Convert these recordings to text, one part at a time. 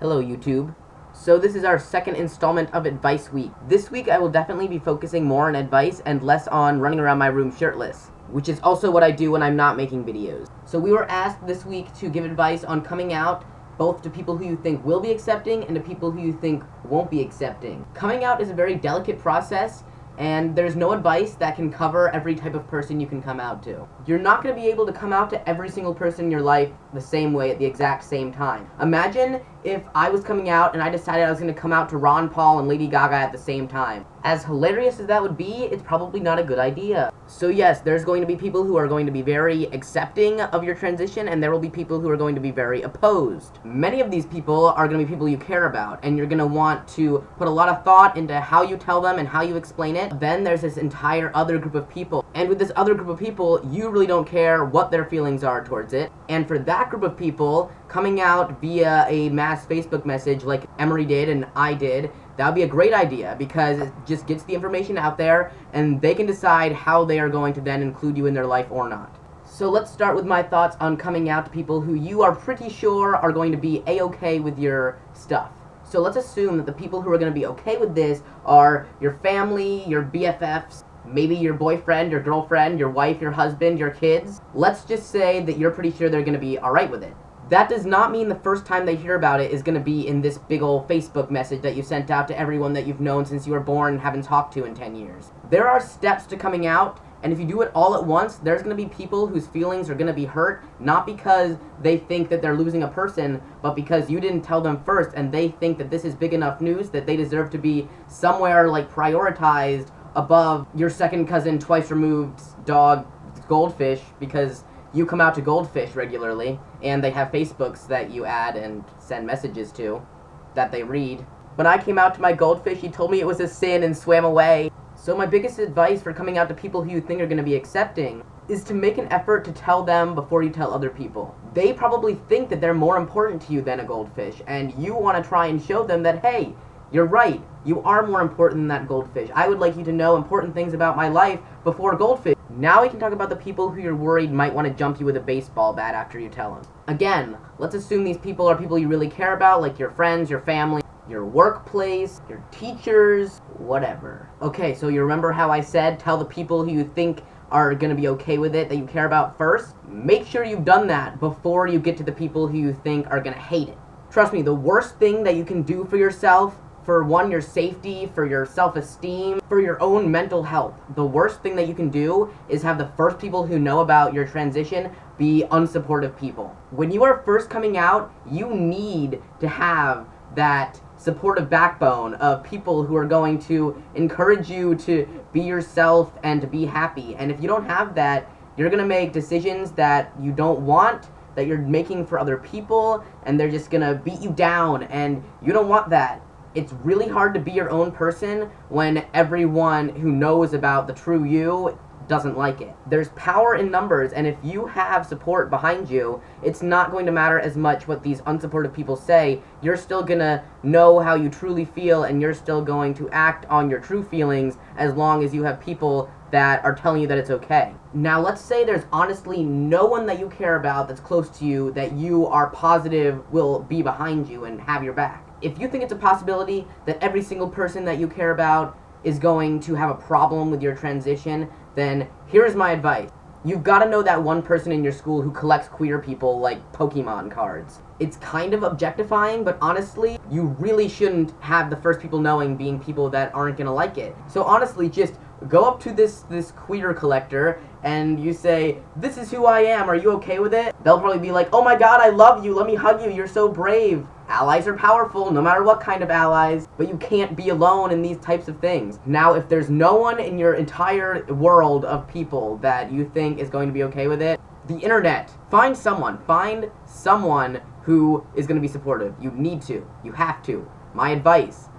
Hello YouTube. So this is our second installment of Advice Week. This week I will definitely be focusing more on advice and less on running around my room shirtless, which is also what I do when I'm not making videos. So we were asked this week to give advice on coming out, both to people who you think will be accepting and to people who you think won't be accepting. Coming out is a very delicate process, and there's no advice that can cover every type of person you can come out to. You're not going to be able to come out to every single person in your life the same way at the exact same time. Imagine if I was coming out and I decided I was going to come out to Ron Paul and Lady Gaga at the same time. As hilarious as that would be, it's probably not a good idea. So yes, there's going to be people who are going to be very accepting of your transition, and there will be people who are going to be very opposed. Many of these people are going to be people you care about, and you're going to want to put a lot of thought into how you tell them and how you explain it. Then there's this entire other group of people, and with this other group of people, you really don't care what their feelings are towards it. And for that group of people, coming out via a mass Facebook message like Emery did and I did, that would be a great idea, because it just gets the information out there and they can decide how they are going to then include you in their life or not. So let's start with my thoughts on coming out to people who you are pretty sure are going to be a-okay with your stuff. So let's assume that the people who are going to be okay with this are your family, your BFFs, maybe your boyfriend, your girlfriend, your wife, your husband, your kids. Let's just say that you're pretty sure they're going to be alright with it. That does not mean the first time they hear about it is going to be in this big ol' Facebook message that you sent out to everyone that you've known since you were born and haven't talked to in 10 years. There are steps to coming out, and if you do it all at once, there's going to be people whose feelings are going to be hurt, not because they think that they're losing a person, but because you didn't tell them first, and they think that this is big enough news that they deserve to be somewhere, like, prioritized above your second cousin twice removed dog, Goldfish, because you come out to Goldfish regularly, and they have Facebooks that you add and send messages to, that they read. When I came out to my Goldfish, he told me it was a sin and swam away. So my biggest advice for coming out to people who you think are going to be accepting is to make an effort to tell them before you tell other people. They probably think that they're more important to you than a goldfish, and you want to try and show them that, hey, you're right, you are more important than that goldfish. I would like you to know important things about my life before goldfish. Now we can talk about the people who you're worried might want to jump you with a baseball bat after you tell them. Again, let's assume these people are people you really care about, like your friends, your family, your workplace, your teachers, whatever. Okay, so you remember how I said tell the people who you think are going to be okay with it, that you care about first? Make sure you've done that before you get to the people who you think are going to hate it. Trust me, the worst thing that you can do for yourself, for one, your safety, for your self-esteem, for your own mental health, the worst thing that you can do is have the first people who know about your transition be unsupportive people. When you are first coming out, you need to have that supportive backbone of people who are going to encourage you to be yourself and to be happy. And if you don't have that, you're going to make decisions that you don't want, that you're making for other people, and they're just going to beat you down, and you don't want that. It's really hard to be your own person when everyone who knows about the true you doesn't like it. There's power in numbers, and if you have support behind you, it's not going to matter as much what these unsupportive people say. You're still gonna know how you truly feel, and you're still going to act on your true feelings as long as you have people that are telling you that it's okay. Now let's say there's honestly no one that you care about that's close to you that you are positive will be behind you and have your back. If you think it's a possibility that every single person that you care about is going to have a problem with your transition, then here's my advice. You've got to know that one person in your school who collects queer people like Pokemon cards. It's kind of objectifying, but honestly, you really shouldn't have the first people knowing being people that aren't gonna like it. So honestly, just go up to this queer collector and you say, "This is who I am, are you okay with it?" They'll probably be like, "Oh my god, I love you, let me hug you, you're so brave." Allies are powerful, no matter what kind of allies, but you can't be alone in these types of things. Now, if there's no one in your entire world of people that you think is going to be okay with it, the internet. Find someone who is going to be supportive. You need to. You have to. My advice.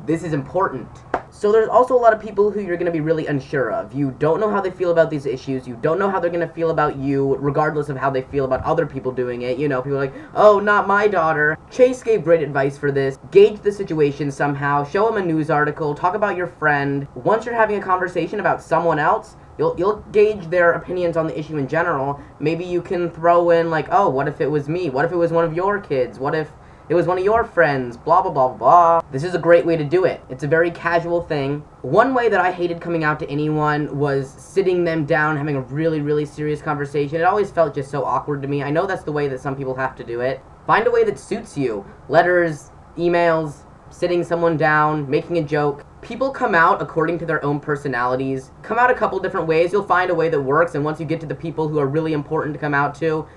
This is important. So there's also a lot of people who you're going to be really unsure of. You don't know how they feel about these issues. You don't know how they're going to feel about you, regardless of how they feel about other people doing it. You know, people are like, "Oh, not my daughter." Chase gave great advice for this. Gauge the situation somehow. Show them a news article. Talk about your friend. Once you're having a conversation about someone else, you'll gauge their opinions on the issue in general. Maybe you can throw in, like, "Oh, what if it was me? What if it was one of your kids? What if it was one of your friends, blah blah blah blah. This is a great way to do it. It's a very casual thing. One way that I hated coming out to anyone was sitting them down, having a really serious conversation. It always felt just so awkward to me. I know that's the way that some people have to do it. Find a way that suits you. Letters, emails, sitting someone down, making a joke. People come out according to their own personalities. Come out a couple different ways. You'll find a way that works, and once you get to the people who are really important to come out to,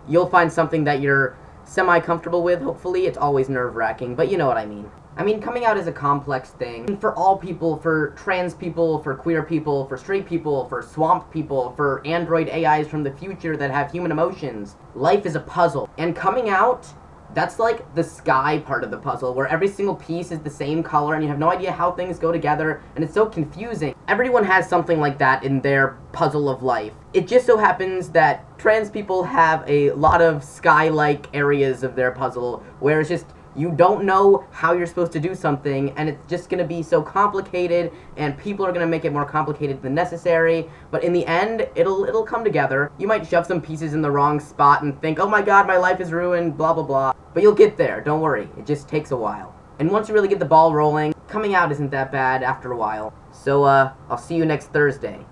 you'll find something that you're semi-comfortable with, hopefully. It's always nerve-wracking, but you know what I mean. I mean, coming out is a complex thing. For all people, for trans people, for queer people, for straight people, for swamp people, for android AIs from the future that have human emotions. Life is a puzzle. And coming out, that's like the sky part of the puzzle, where every single piece is the same color and you have no idea how things go together, and it's so confusing. Everyone has something like that in their puzzle of life. It just so happens that trans people have a lot of sky-like areas of their puzzle, where it's just, you don't know how you're supposed to do something, and it's just gonna be so complicated, and people are gonna make it more complicated than necessary, but in the end, it'll come together. You might shove some pieces in the wrong spot and think, oh my god, my life is ruined, blah blah blah, but you'll get there, don't worry, it just takes a while. And once you really get the ball rolling, coming out isn't that bad after a while. So, I'll see you next Thursday.